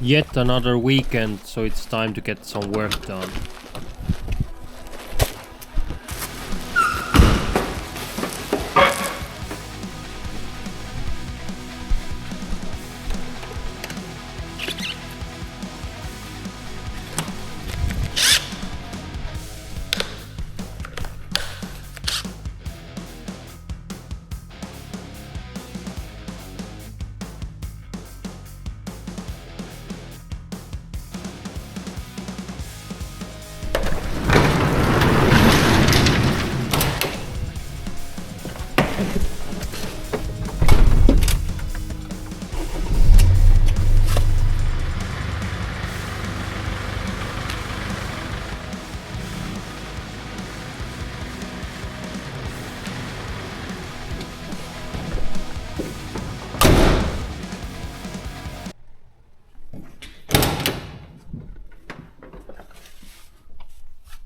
Yet another weekend, so it's time to get some work done.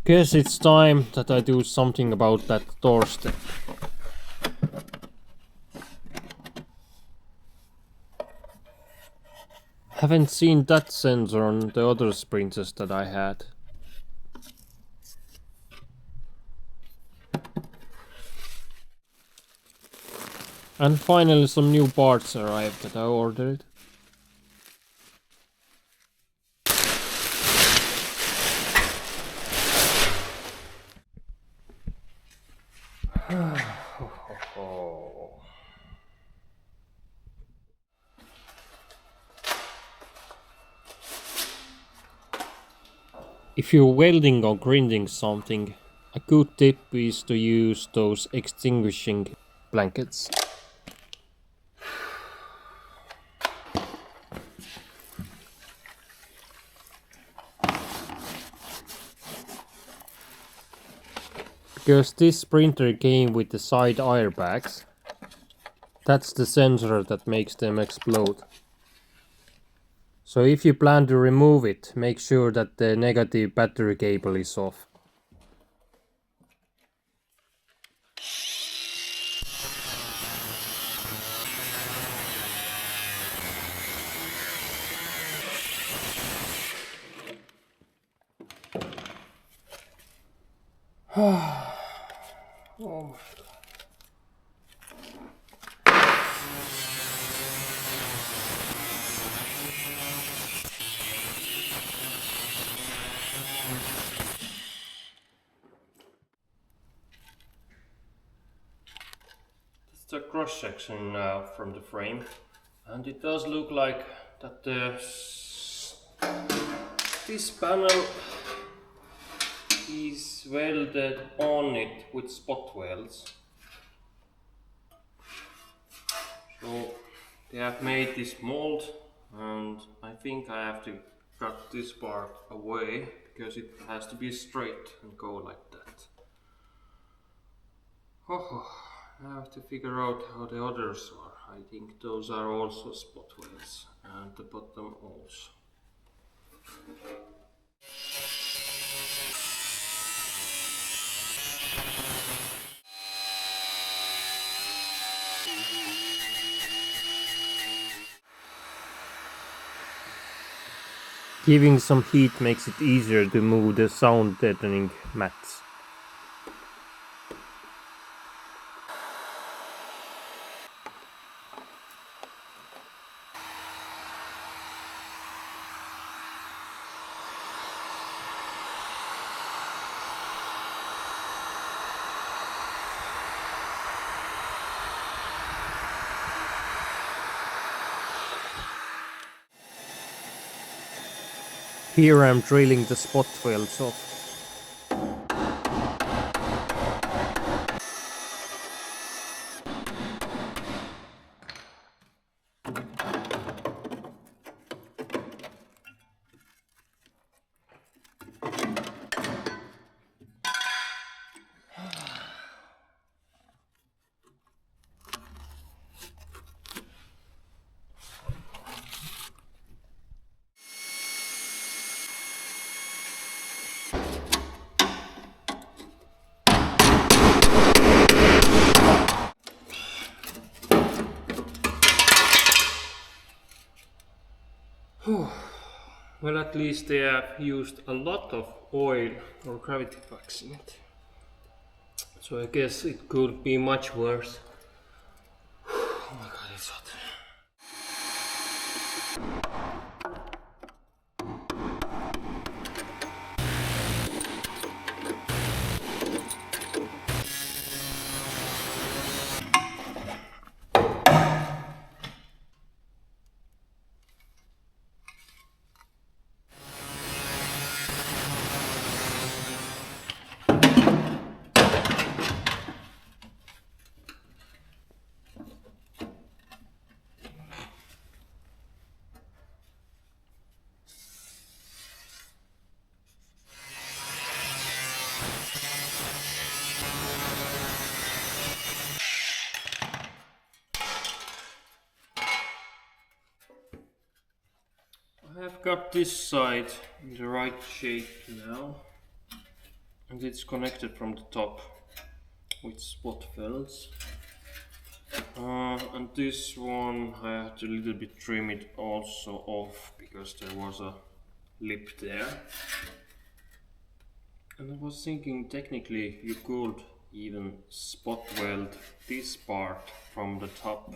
Guess it's time that I do something about that doorstep. Haven't seen that sensor on the other sprinters that I had. And finally some new parts arrived that I ordered. If you're welding or grinding something, a good tip is to use those extinguishing blankets. Because this printer came with the side airbags, that's the sensor that makes them explode. So if you plan to remove it, make sure that the negative battery cable is off. Oh. It's the cross section now from the frame, and it does look like that this panel is welded on it with spot welds. So they have made this mold, and I think I have to cut this part away because it has to be straight and go like that. Oh, I have to figure out how the others are. I think those are also spot welds, and the bottom also. Giving some heat makes it easier to move the sound deadening mats. Here I'm drilling the spot welds off. Well, at least they have used a lot of oil or gravity packs in it. So I guess it could be much worse. Oh my god, it's hot. I've got this side in the right shape now, and it's connected from the top with spot welds. And this one I had to a little bit trim it also off because there was a lip there. And I was thinking technically you could even spot weld this part from the top.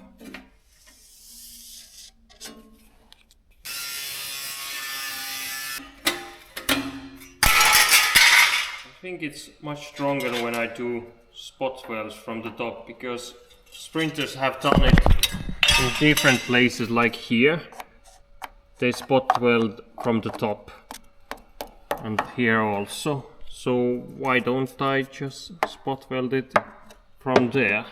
I think it's much stronger when I do spot welds from the top, because sprinters have done it in different places, like here. They spot weld from the top and here also. So why don't I just spot weld it from there?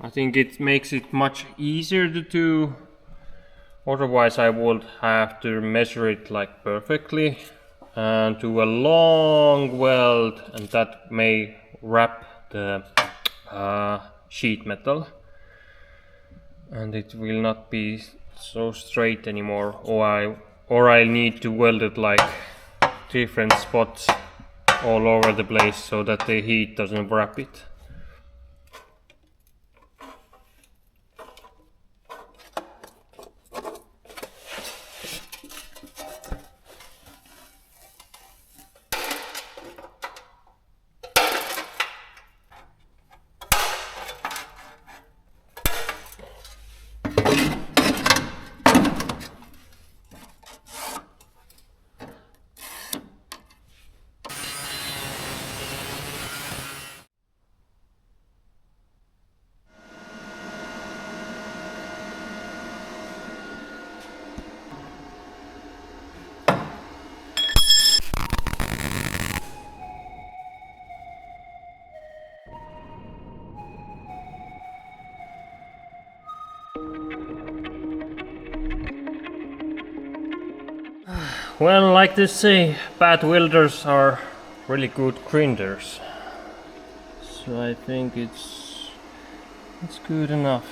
I think it makes it much easier to do. Otherwise I would have to measure it like perfectly and do a long weld, and that may wrap the sheet metal, and it will not be so straight anymore, or I need to weld it like different spots all over the place so that the heat doesn't wrap it. Well, like they say, bad welders are really good grinders. So I think it's good enough.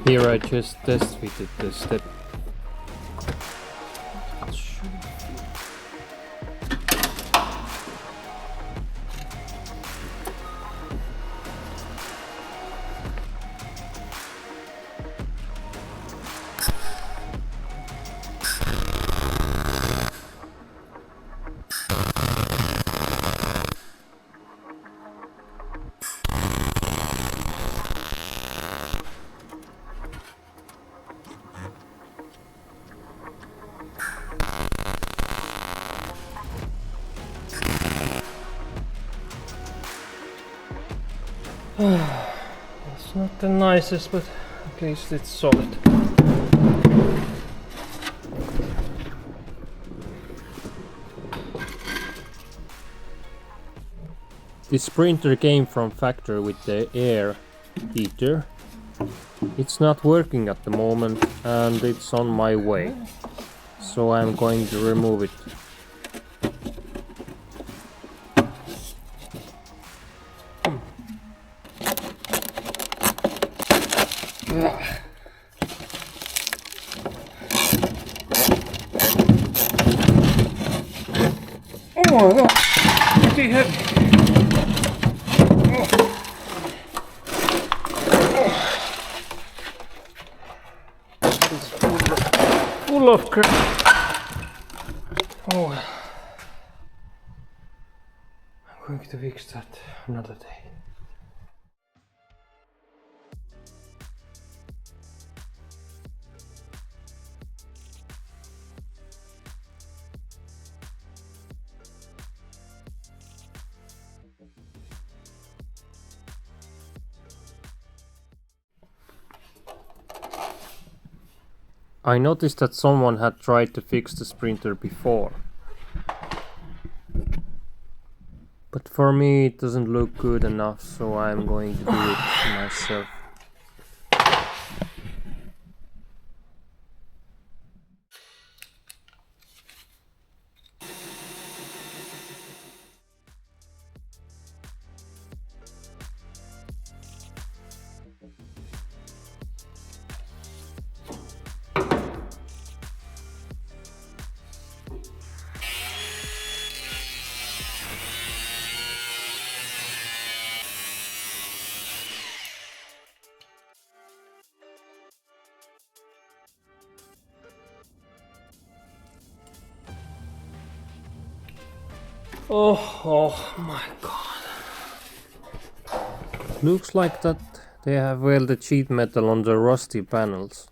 Here I just test fitted the step. It's not the nicest, but at least it's solid. This printer came from factory with the air heater. It's not working at the moment and it's on my way, so I'm going to remove it. Oh, no. Pretty heavy. It's full of crap. Oh well. I'm going to fix that another day. I noticed that someone had tried to fix the sprinter before. But for me it doesn't look good enough, so I'm going to do it myself. Oh my god. Looks like that they have welded sheet metal on the rusty panels.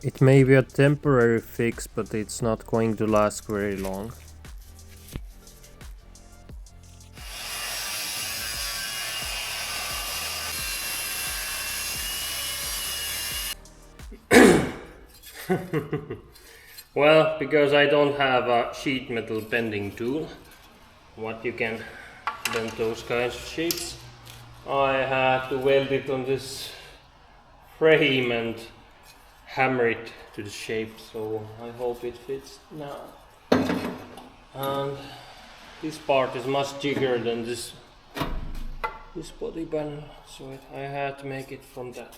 It may be a temporary fix, but it's not going to last very long. Well, because I don't have a sheet metal bending tool, what you can bend those kinds of shapes, I had to weld it on this frame and hammer it to the shape, so I hope it fits now. And this part is much bigger than this body panel, so I had to make it from that.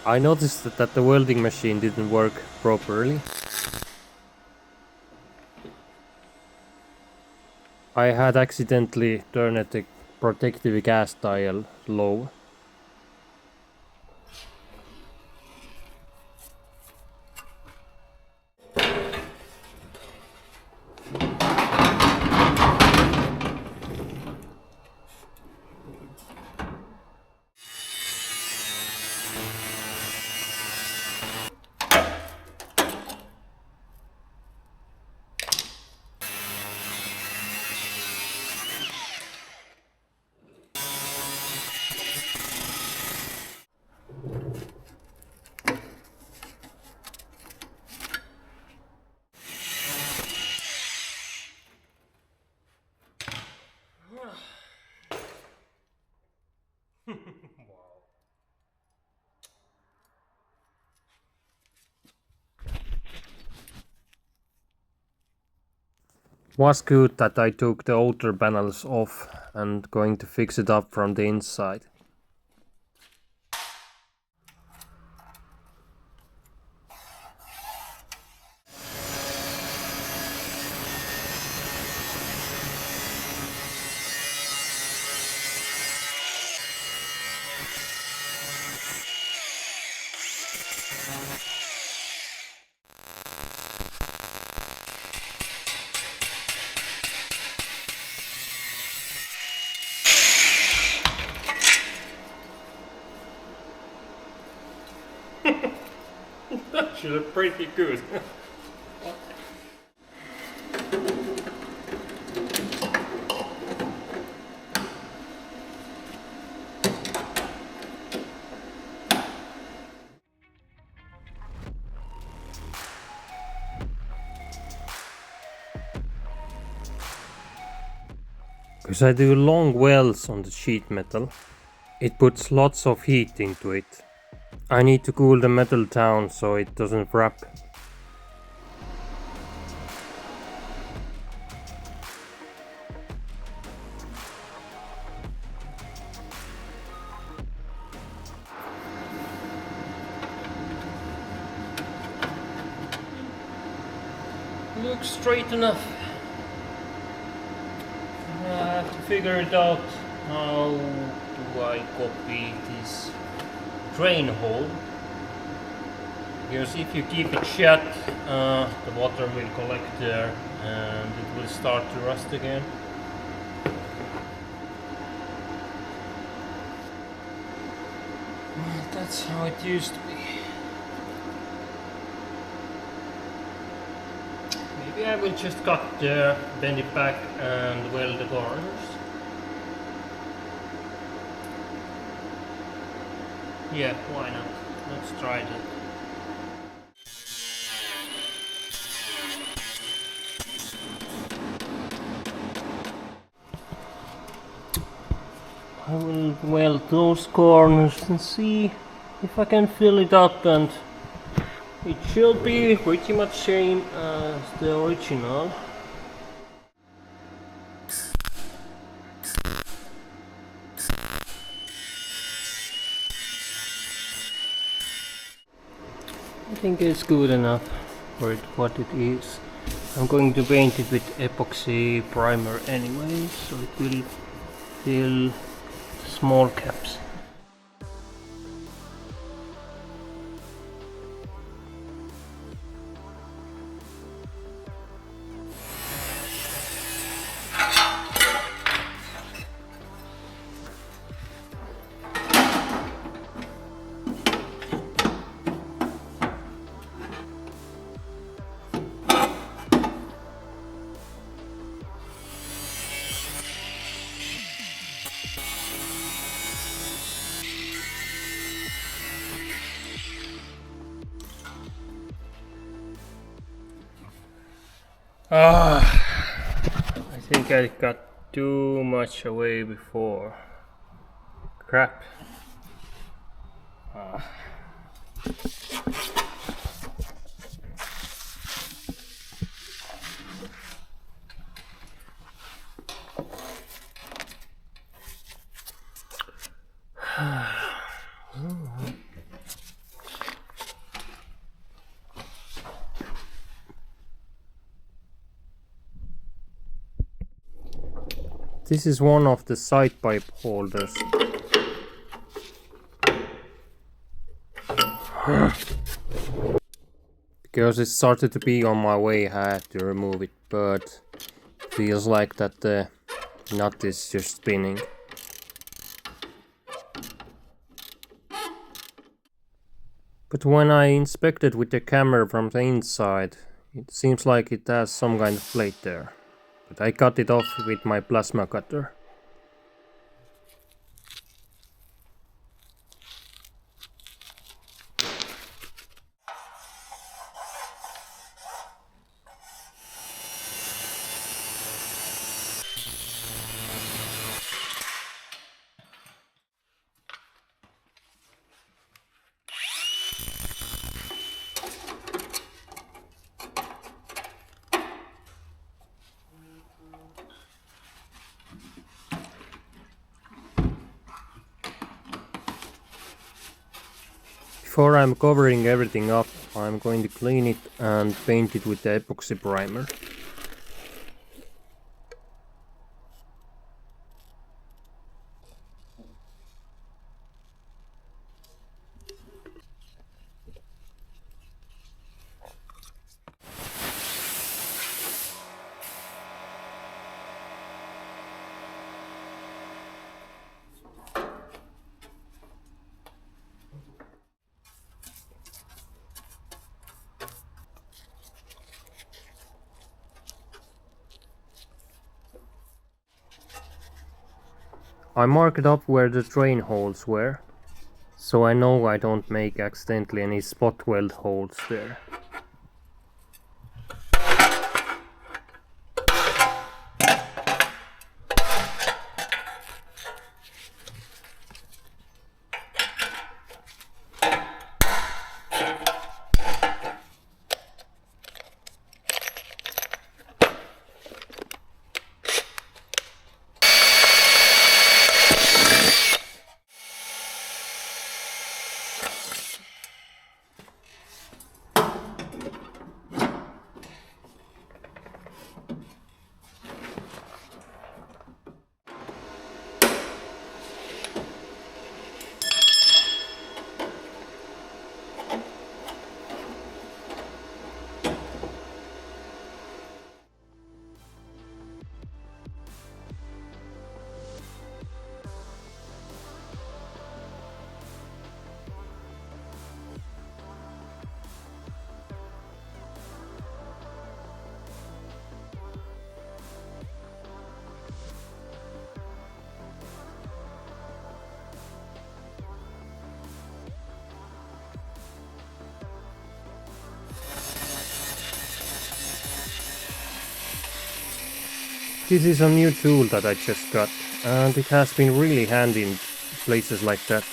I noticed that the welding machine didn't work properly. I had accidentally turned the protective gas dial low. Was good that I took the outer panels off and going to fix it up from the inside. Actually pretty good. Because I do long welds on the sheet metal, it puts lots of heat into it. I need to cool the metal down so it doesn't wrap. Looks straight enough. I have to figure it out. How do I copy this drain hole? Because if you keep it shut, the water will collect there and it will start to rust again. That's how it used to be. Maybe I will just cut there, bend it back and weld the corners. Yeah, why not? Let's try that. I will weld those corners and see if I can fill it up, and it should be pretty much same as the original. I think it's good enough for what it is. I'm going to paint it with epoxy primer anyway, so it will fill small caps. I think I got too much away before. Crap. This is one of the side pipe holders. Because it started to be on my way, I had to remove it, but feels like that the nut is just spinning. But when I inspected with the camera from the inside, it seems like it has some kind of plate there. But I cut it off with my plasma cutter. Before I'm covering everything up, I'm going to clean it and paint it with the epoxy primer. I marked up where the drain holes were, so I know I don't make accidentally any spot weld holes there. This is a new tool that I just got, and it has been really handy in places like that.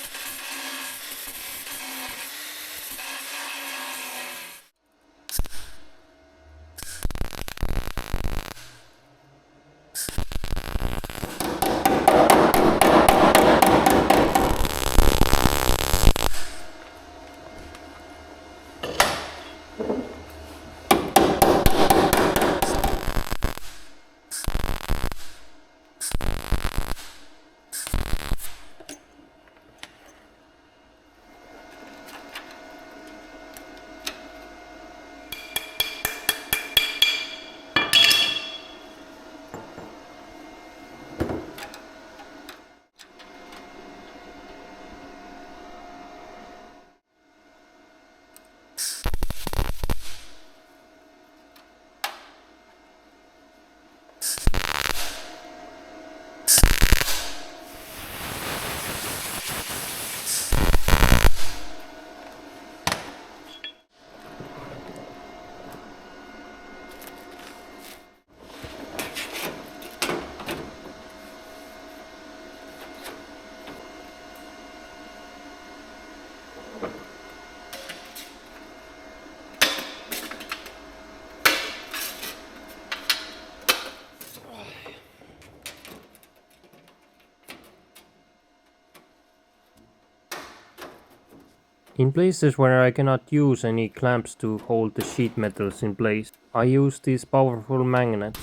In places where I cannot use any clamps to hold the sheet metals in place, I use these powerful magnets.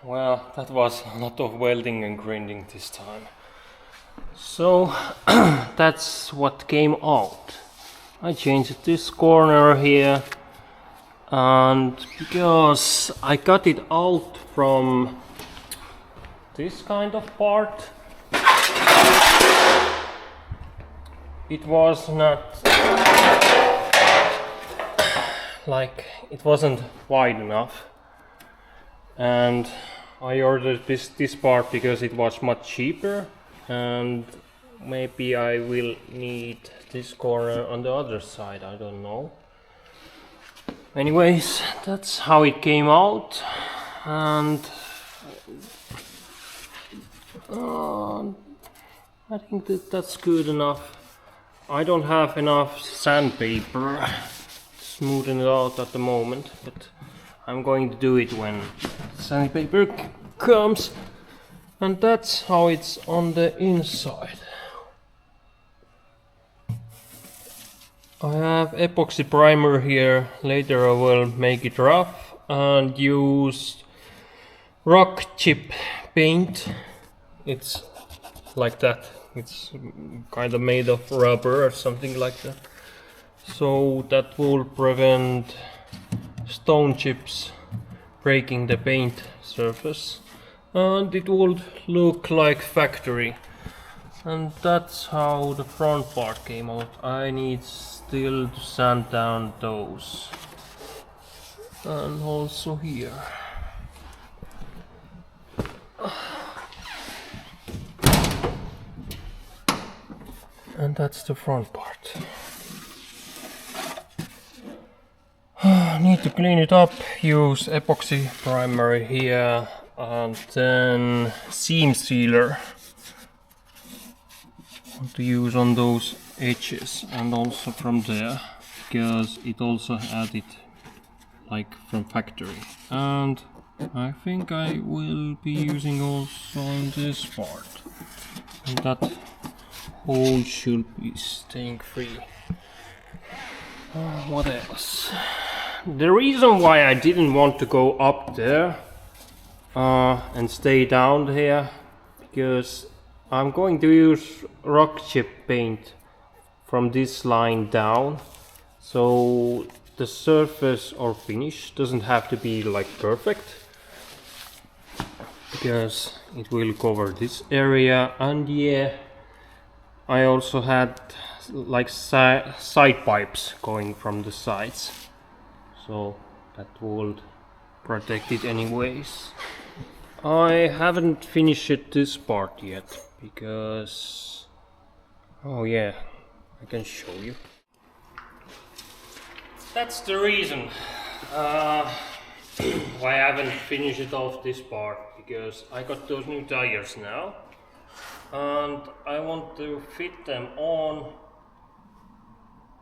Well, that was a lot of welding and grinding this time. So that's what came out. I changed this corner here, and because I got it out from this kind of part, it was not like, it wasn't wide enough, and I ordered this part because it was much cheaper, and maybe I will need this corner on the other side, I don't know. Anyways, that's how it came out, and I think that's good enough. I don't have enough sandpaper to smoothen it out at the moment, but I'm going to do it when sandpaper comes. And that's how it's on the inside. I have epoxy primer here. Later I will make it rough and use rock chip paint. It's like that. It's kind of made of rubber or something like that. So that will prevent stone chips breaking the paint surface. And it would look like factory. And that's how the front part came out. I need still to sand down those. and also here. And that's the front part. Need to clean it up, use epoxy primer here and then seam sealer to use on those edges and also from there, because it also had it like from factory. And I think I will be using also on this part, and that hole should be staying free. What else? The reason why I didn't want to go up there and stay down here, because I'm going to use rock chip paint from this line down, so the surface or finish doesn't have to be like perfect, because it will cover this area. And yeah, I also had like side pipes going from the sides, so that would protect it anyways. I haven't finished this part yet because, oh yeah, I can show you. That's the reason why I haven't finished off this part, because I got those new tires now and I want to fit them on,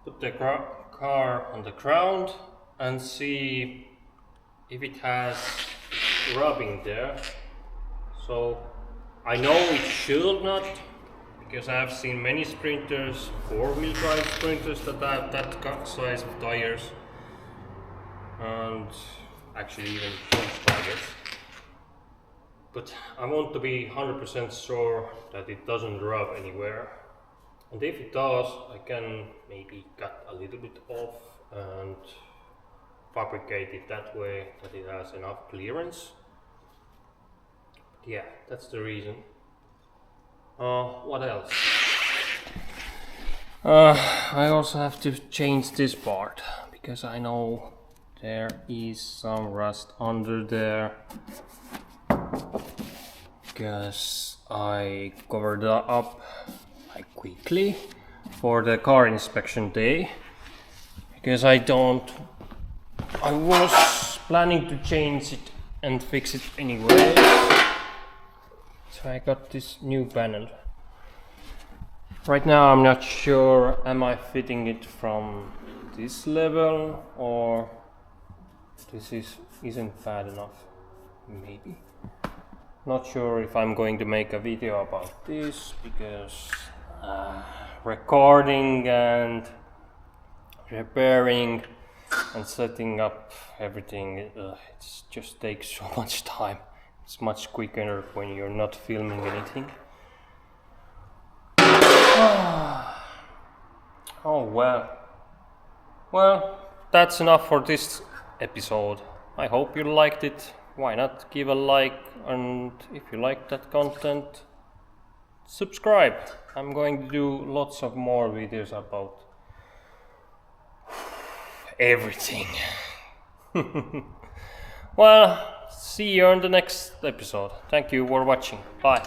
put the car on the ground and see if it has rubbing there. So I know it should not, because I have seen many sprinters, 4-wheel drive sprinters, that have that size of tires, and actually even huge tires. But I want to be 100% sure that it doesn't rub anywhere. And if it does, I can maybe cut a little bit off and fabricate it that way that it has enough clearance. But yeah, that's the reason. What else? I also have to change this part, because I know there is some rust under there, because I covered it up like quickly for the car inspection day, because I was planning to change it and fix it anyway. So I got this new panel. Right now I'm not sure, am I fitting it from this level or this isn't bad enough, maybe. Not sure if I'm going to make a video about this, because recording and repairing and setting up everything, it just takes so much time. It's much quicker when you're not filming anything. Oh well. Well, that's enough for this episode. I hope you liked it. Why not give a like, and if you like that content, subscribe. I'm going to do lots of more videos about everything. Well, see you in the next episode. Thank you for watching. Bye.